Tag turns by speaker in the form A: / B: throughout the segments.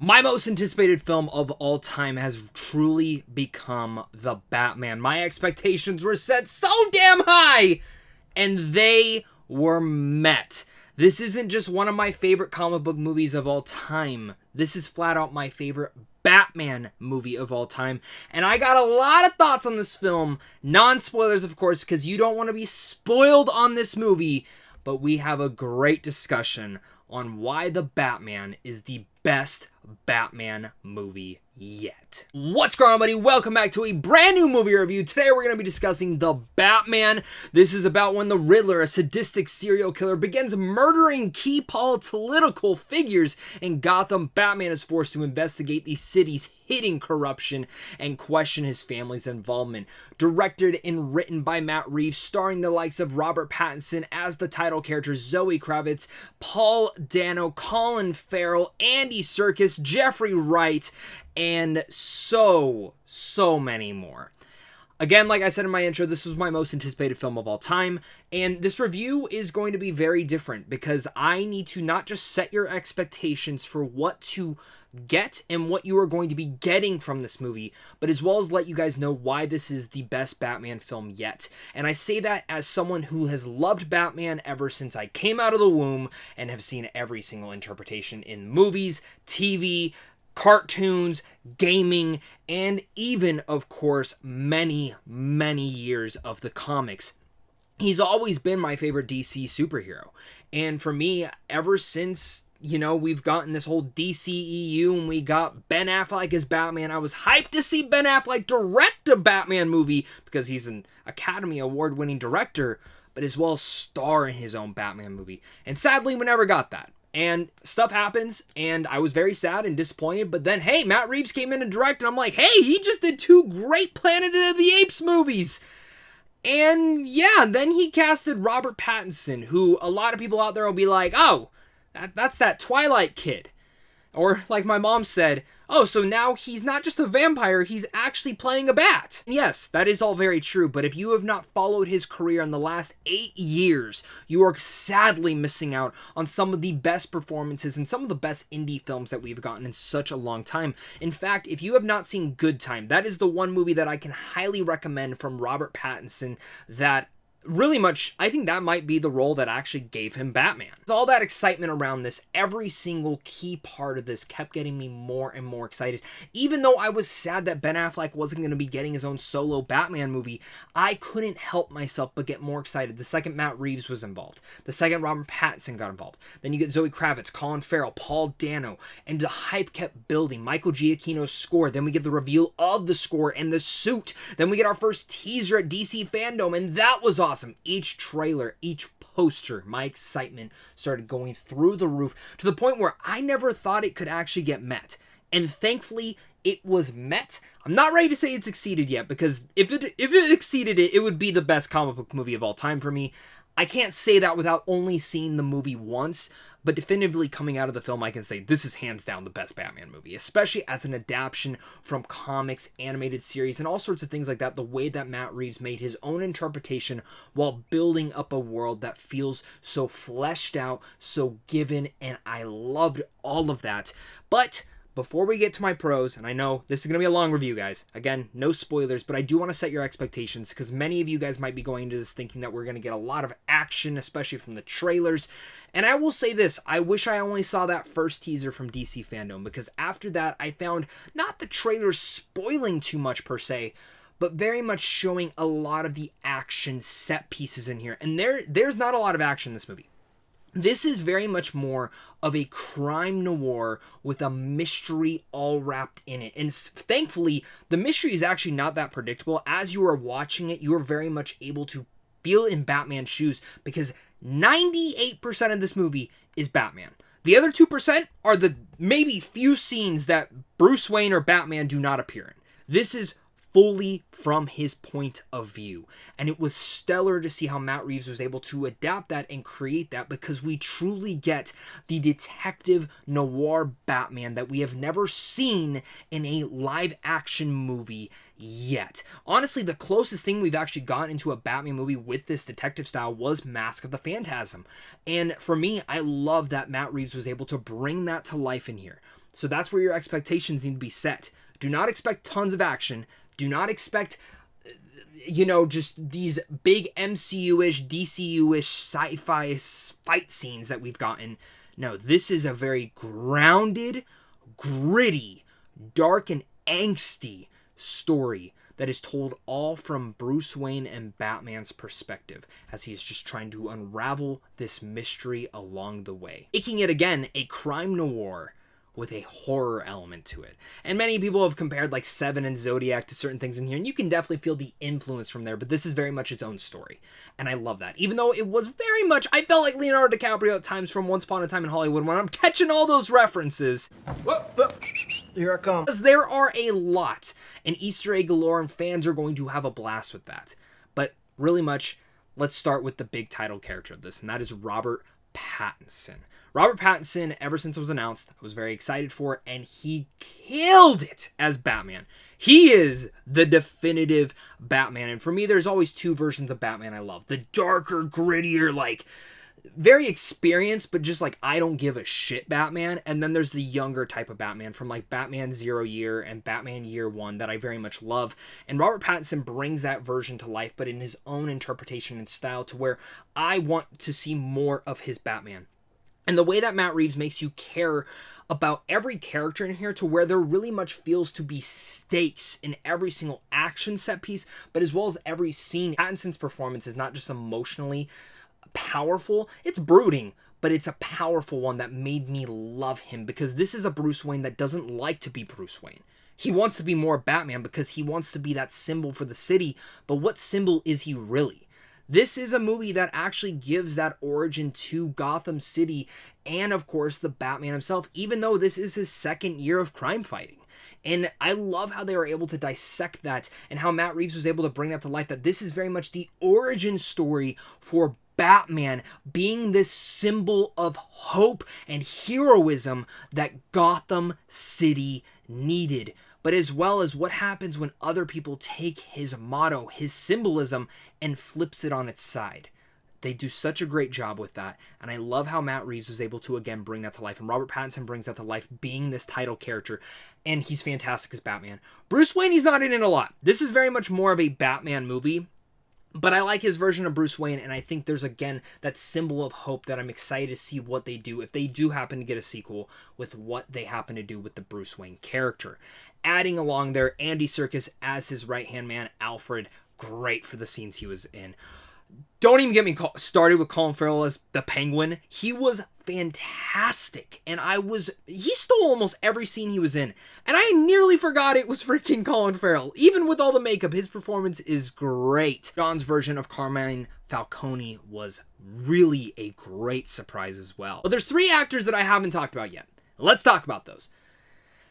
A: My most anticipated film of all time has truly become The Batman. My expectations were set so damn high, and they were met. This isn't just one of my favorite comic book movies of all time. This is flat out my favorite Batman movie of all time. And I got a lot of thoughts on this film. Non-spoilers, of course, because you don't want to be spoiled on this movie. But we have a great discussion on why The Batman is the best Batman movie yet. What's going on, buddy? Welcome back to a brand new movie review. Today we're going to be discussing The Batman. This is about when the Riddler, a sadistic serial killer, begins murdering key political figures in Gotham. Batman is forced to investigate the city's hidden corruption and question his family's involvement. Directed and written by Matt Reeves, starring the likes of Robert Pattinson as the title characters, Zoe Kravitz, Paul Dano, Colin Farrell, Andy Serkis, Jeffrey Wright, and so many more. Again, like I said in my intro, this was my most anticipated film of all time, and this review is going to be very different because I need to not just set your expectations for what to get and what you are going to be getting from this movie, but as well as let you guys know why this is the best Batman film yet. And I say that as someone who has loved Batman ever since I came out of the womb and have seen every single interpretation in movies, TV, cartoons, gaming, and even, of course, many years of the comics. He's always been my favorite DC superhero. And for me, ever since, we've gotten this whole DCEU and we got Ben Affleck as Batman, I was hyped to see Ben Affleck direct a Batman movie because he's an Academy Award-winning director, but as well as star in his own Batman movie. And sadly, we never got that. And stuff happens, and I was very sad and disappointed, but then, hey, Matt Reeves came in to direct, and I'm like, hey, he just did two great Planet of the Apes movies! And yeah, then he casted Robert Pattinson, who a lot of people out there will be like, oh, that's that Twilight kid. Or like my mom said, oh, so now he's not just a vampire, he's actually playing a bat. Yes, that is all very true, but if you have not followed his career in the last 8 years, you are sadly missing out on some of the best performances and some of the best indie films that we've gotten in such a long time. In fact, if you have not seen Good Time, that is the one movie that I can highly recommend from Robert Pattinson that really much, I think that might be the role that actually gave him Batman. With all that excitement around this, every single key part of this kept getting me more and more excited. Even though I was sad that Ben Affleck wasn't going to be getting his own solo Batman movie, I couldn't help myself but get more excited the second Matt Reeves was involved. The second Robert Pattinson got involved. Then you get Zoe Kravitz, Colin Farrell, Paul Dano, and the hype kept building. Michael Giacchino's score. Then we get the reveal of the score and the suit. Then we get our first teaser at DC Fandom, and that was awesome. Each trailer, each poster, my excitement started going through the roof to the point where I never thought it could actually get met. And thankfully, it was met. I'm not ready to say it's exceeded yet, because if it exceeded it, it would be the best comic book movie of all time for me. I can't say that without only seeing the movie once, but definitively coming out of the film, I can say this is hands down the best Batman movie, especially as an adaptation from comics, animated series, and all sorts of things like that. The way that Matt Reeves made his own interpretation while building up a world that feels so fleshed out, so given, and I loved all of that. But before we get to my pros, and I know this is going to be a long review, guys. Again, no spoilers, but I do want to set your expectations because many of you guys might be going into this thinking that we're going to get a lot of action, especially from the trailers. And I will say this, I wish I only saw that first teaser from DC Fandom, because after that, I found not the trailers spoiling too much per se, but very much showing a lot of the action set pieces in here. And there's not a lot of action in this movie. This is very much more of a crime noir with a mystery all wrapped in it. And thankfully, the mystery is actually not that predictable. As you are watching it, you are very much able to feel in Batman's shoes because 98% of this movie is Batman. The other 2% are the maybe few scenes that Bruce Wayne or Batman do not appear in. This is fully from his point of view. And it was stellar to see how Matt Reeves was able to adapt that and create that, because we truly get the detective noir Batman that we have never seen in a live action movie yet. Honestly, the closest thing we've actually gotten into a Batman movie with this detective style was Mask of the Phantasm. And for me, I love that Matt Reeves was able to bring that to life in here. So that's where your expectations need to be set. Do not expect tons of action. Do not expect, just these big MCU-ish, DCU-ish sci-fi fight scenes that we've gotten. No, this is a very grounded, gritty, dark, and angsty story that is told all from Bruce Wayne and Batman's perspective as he's just trying to unravel this mystery along the way. Making it, again, a crime noir with a horror element to it. And many people have compared like Seven and Zodiac to certain things in here, and you can definitely feel the influence from there, but this is very much its own story. And I love that. Even though it was very much, I felt like Leonardo DiCaprio at times from Once Upon a Time in Hollywood when I'm catching all those references.
B: Whoop. Here I come.
A: Because there are a lot, and Easter egg galore, and fans are going to have a blast with that. But really much, let's start with the big title character of this, and that is Robert Pattinson. Robert Pattinson, ever since it was announced, I was very excited for it, and he killed it as Batman. He is the definitive Batman, and for me, there's always two versions of Batman I love. The darker, grittier, like, very experienced, but just like, I don't give a shit Batman. And then there's the younger type of Batman from like Batman Zero Year and Batman Year One that I very much love. And Robert Pattinson brings that version to life, but in his own interpretation and style, to where I want to see more of his Batman. And the way that Matt Reeves makes you care about every character in here, to where there really much feels to be stakes in every single action set piece, but as well as every scene. Pattinson's performance is not just emotionally powerful, it's brooding, but it's a powerful one that made me love him, because this is a Bruce Wayne that doesn't like to be Bruce Wayne. He wants to be more Batman because he wants to be that symbol for the city, but what symbol is he really? This is a movie that actually gives that origin to Gotham City and, of course, the Batman himself, even though this is his second year of crime fighting. And I love how they were able to dissect that, and how Matt Reeves was able to bring that to life, that this is very much the origin story for Batman being this symbol of hope and heroism that Gotham City needed. But as well as what happens when other people take his motto, his symbolism, and flips it on its side. They do such a great job with that, and I love how Matt Reeves was able to, again, bring that to life, and Robert Pattinson brings that to life, being this title character, and he's fantastic as Batman. Bruce Wayne, he's not in it a lot. This is very much more of a Batman movie, but I like his version of Bruce Wayne, and I think there's, again, that symbol of hope that I'm excited to see what they do, if they do happen to get a sequel, with what they happen to do with the Bruce Wayne character. Adding along there, Andy Serkis as his right-hand man, Alfred, great for the scenes he was in. Don't even get me started with Colin Farrell as the Penguin. He was fantastic, and he stole almost every scene he was in, and I nearly forgot it was freaking Colin Farrell. Even with all the makeup, his performance is great. John's version of Carmine Falcone was really a great surprise as well. But there's three actors that I haven't talked about yet. Let's talk about those.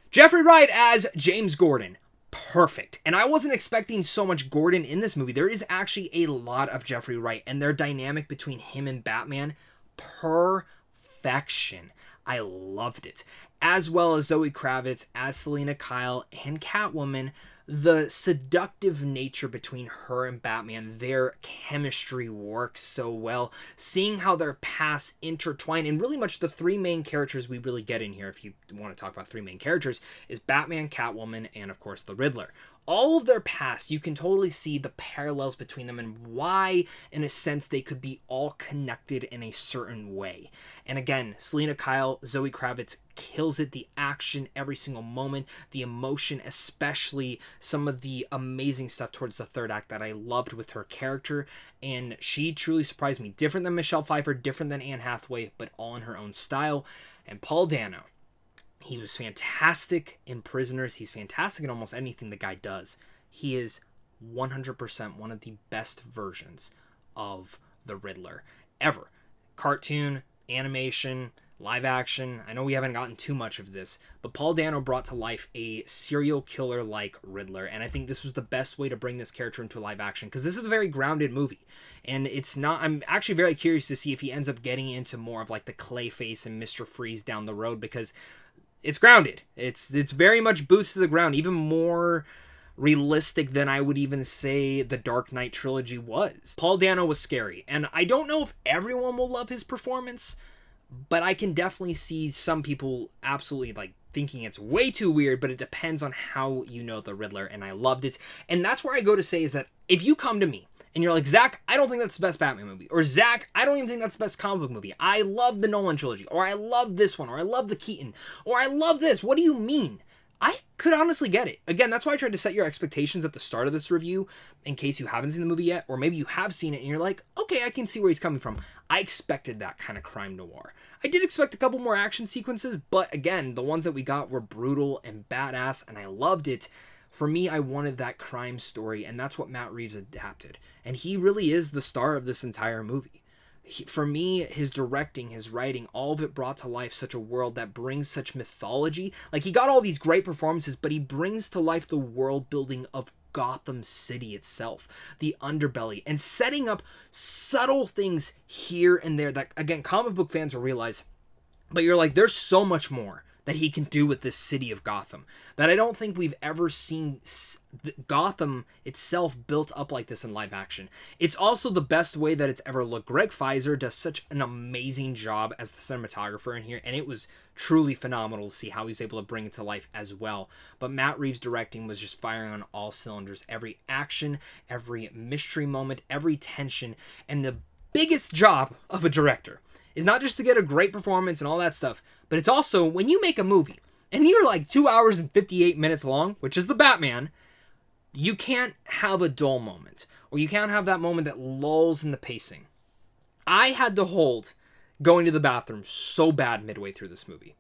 A: Jeffrey Wright as James Gordon. Perfect. And I wasn't expecting so much Gordon in this movie. There is actually a lot of Jeffrey Wright, and their dynamic between him and Batman, perfection. I loved it. As well as Zoe Kravitz as Selina Kyle and Catwoman. The seductive nature between her and Batman, their chemistry works so well. Seeing how their paths intertwine, and really much the three main characters we really get in here, if you want to talk about three main characters, is Batman, Catwoman, and of course the Riddler. All of their past, you can totally see the parallels between them and why, in a sense, they could be all connected in a certain way. And again, Selina Kyle, Zoe Kravitz kills it. The action, every single moment, the emotion, especially some of the amazing stuff towards the third act that I loved with her character. And she truly surprised me. Different than Michelle Pfeiffer, different than Anne Hathaway, but all in her own style. And Paul Dano. He was fantastic in Prisoners. He's fantastic in almost anything the guy does. He is 100% one of the best versions of the Riddler ever. Cartoon, animation, live action. I know we haven't gotten too much of this, but Paul Dano brought to life a serial killer-like Riddler, and I think this was the best way to bring this character into live action, because this is a very grounded movie, and it's not. I'm actually very curious to see if he ends up getting into more of like the Clayface and Mr. Freeze down the road, because it's grounded. It's very much boots to the ground, even more realistic than I would even say the Dark Knight trilogy was. Paul Dano was scary, and I don't know if everyone will love his performance, but I can definitely see some people absolutely like thinking it's way too weird, but it depends on how you know the Riddler, and I loved it. And that's where I go to say is that if you come to me and you're like, Zach, I don't think that's the best Batman movie, or Zach, I don't even think that's the best comic book movie, I love the Nolan trilogy, or I love this one, or I love the Keaton, or I love this, what do you mean? I could honestly get it. Again, that's why I tried to set your expectations at the start of this review in case you haven't seen the movie yet, or maybe you have seen it and you're like, okay, I can see where he's coming from. I expected that kind of crime noir. I did expect a couple more action sequences, but again, the ones that we got were brutal and badass, and I loved it. For me, I wanted that crime story, and that's what Matt Reeves adapted. And he really is the star of this entire movie. For me, his directing, his writing, all of it brought to life such a world that brings such mythology. Like, he got all these great performances, but he brings to life the world building of Gotham City itself, the underbelly, and setting up subtle things here and there that, again, comic book fans will realize. But you're like, there's so much more that he can do with this city of Gotham that I don't think we've ever seen Gotham itself built up like this in live action. It's also the best way that it's ever looked. Greg Fizer does such an amazing job as the cinematographer in here, and it was truly phenomenal to see how he's able to bring it to life as well. But Matt Reeves' directing was just firing on all cylinders. Every action, every mystery moment, every tension, and the biggest job of a director is not just to get a great performance and all that stuff, but it's also when you make a movie and you're like 2 hours and 58 minutes long, which is the Batman, you can't have a dull moment, or you can't have that moment that lulls in the pacing. I had to hold going to the bathroom so bad midway through this movie,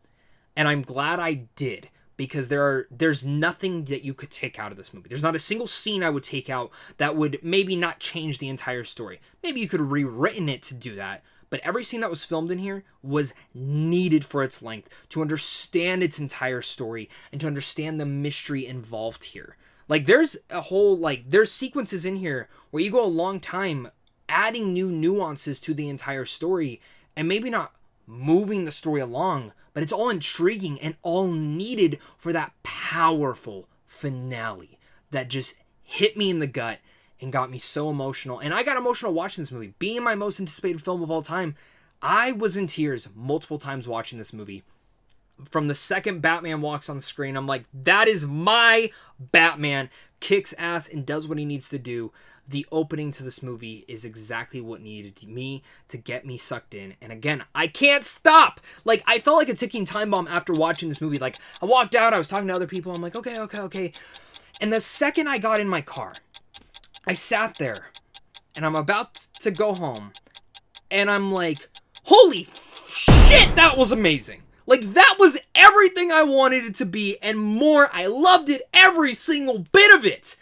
A: and I'm glad I did, because there's nothing that you could take out of this movie. There's not a single scene I would take out that would maybe not change the entire story. Maybe you could have rewritten it to do that, but every scene that was filmed in here was needed for its length, to understand its entire story and to understand the mystery involved here. Like, there's there's sequences in here where you go a long time adding new nuances to the entire story and maybe not moving the story along, but it's all intriguing and all needed for that powerful finale that just hit me in the gut and got me so emotional. And I got emotional watching this movie. Being my most anticipated film of all time, I was in tears multiple times watching this movie. From the second Batman walks on the screen, I'm like, that is my Batman. Kicks ass and does what he needs to do. The opening to this movie is exactly what needed me to get me sucked in. And again, I can't stop. Like, I felt like a ticking time bomb after watching this movie. Like, I walked out, I was talking to other people. I'm like, okay. And the second I got in my car, I sat there, and I'm about to go home, and I'm like, holy shit, that was amazing. Like, that was everything I wanted it to be, and more. I loved it, every single bit of it.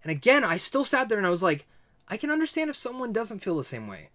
A: And again, I still sat there, and I was like, I can understand if someone doesn't feel the same way,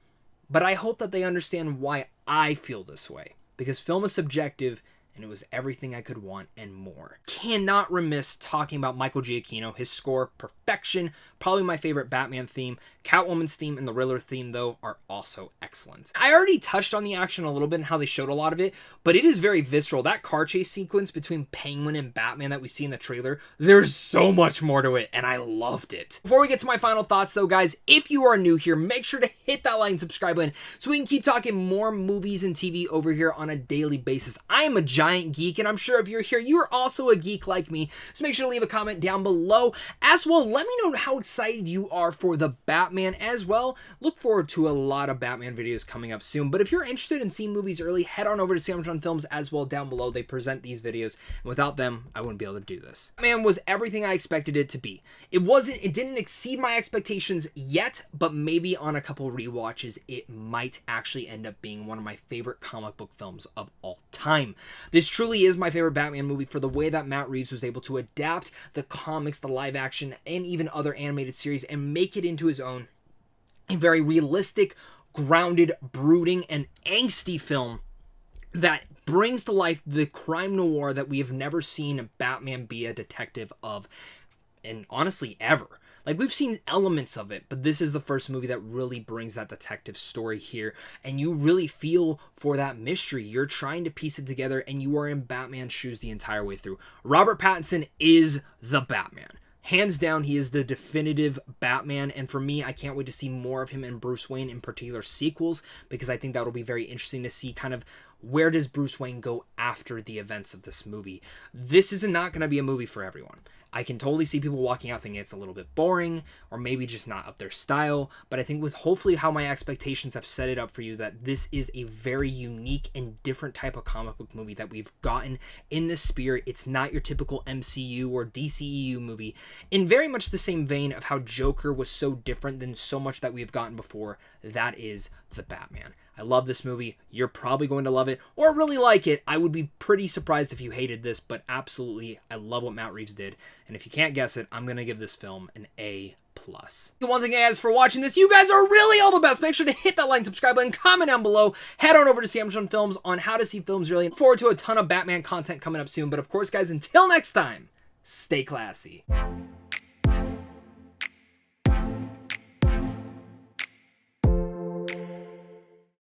A: but I hope that they understand why I feel this way, because film is subjective, and it was everything I could want and more. Cannot remiss talking about Michael Giacchino, his score, perfection, probably my favorite Batman theme. Catwoman's theme and the Riddler theme, though, are also excellent. I already touched on the action a little bit and how they showed a lot of it, but it is very visceral. That car chase sequence between Penguin and Batman that we see in the trailer, there's so much more to it, and I loved it. Before we get to my final thoughts, though, guys, if you are new here, make sure to hit that like and subscribe button so we can keep talking more movies and TV over here on a daily basis. I am a giant geek, and I'm sure if you're here, you are also a geek like me, so make sure to leave a comment down below. As well, let me know how excited you are for the Batman as well. Look forward to a lot of Batman videos coming up soon, but if you're interested in seeing movies early, head on over to Sandwich on Films as well down below. They present these videos, and without them, I wouldn't be able to do this. Batman was everything I expected it to be. It didn't exceed my expectations yet, but maybe on a couple rewatches, it might actually end up being one of my favorite comic book films of all time. This truly is my favorite Batman movie for the way that Matt Reeves was able to adapt the comics, the live action, and even other animated series and make it into his own. A very realistic, grounded, brooding, and angsty film that brings to life the crime noir that we have never seen Batman be a detective of, and honestly, ever. Like, we've seen elements of it, but this is the first movie that really brings that detective story here, and you really feel for that mystery. You're trying to piece it together, and you are in Batman's shoes the entire way through. Robert Pattinson is the Batman. Hands down, he is the definitive Batman, and for me, I can't wait to see more of him and Bruce Wayne in particular sequels, because I think that'll be very interesting to see kind of where does Bruce Wayne go after the events of this movie. This is not going to be a movie for everyone. I can totally see people walking out thinking it's a little bit boring or maybe just not up their style, but I think with hopefully how my expectations have set it up for you that this is a very unique and different type of comic book movie that we've gotten in this spirit. It's not your typical MCU or DCEU movie, in very much the same vein of how Joker was so different than so much that we've gotten before. That is the Batman. I love this movie. You're probably going to love it or really like it. I would be pretty surprised if you hated this, but absolutely, I love what Matt Reeves did. And if you can't guess it, I'm going to give this film an A+. Once again, guys, for watching this, you guys are really all the best. Make sure to hit that like and subscribe button, comment down below, head on over to Samsung Films on how to see films really. Look forward to a ton of Batman content coming up soon. But of course, guys, until next time, stay classy.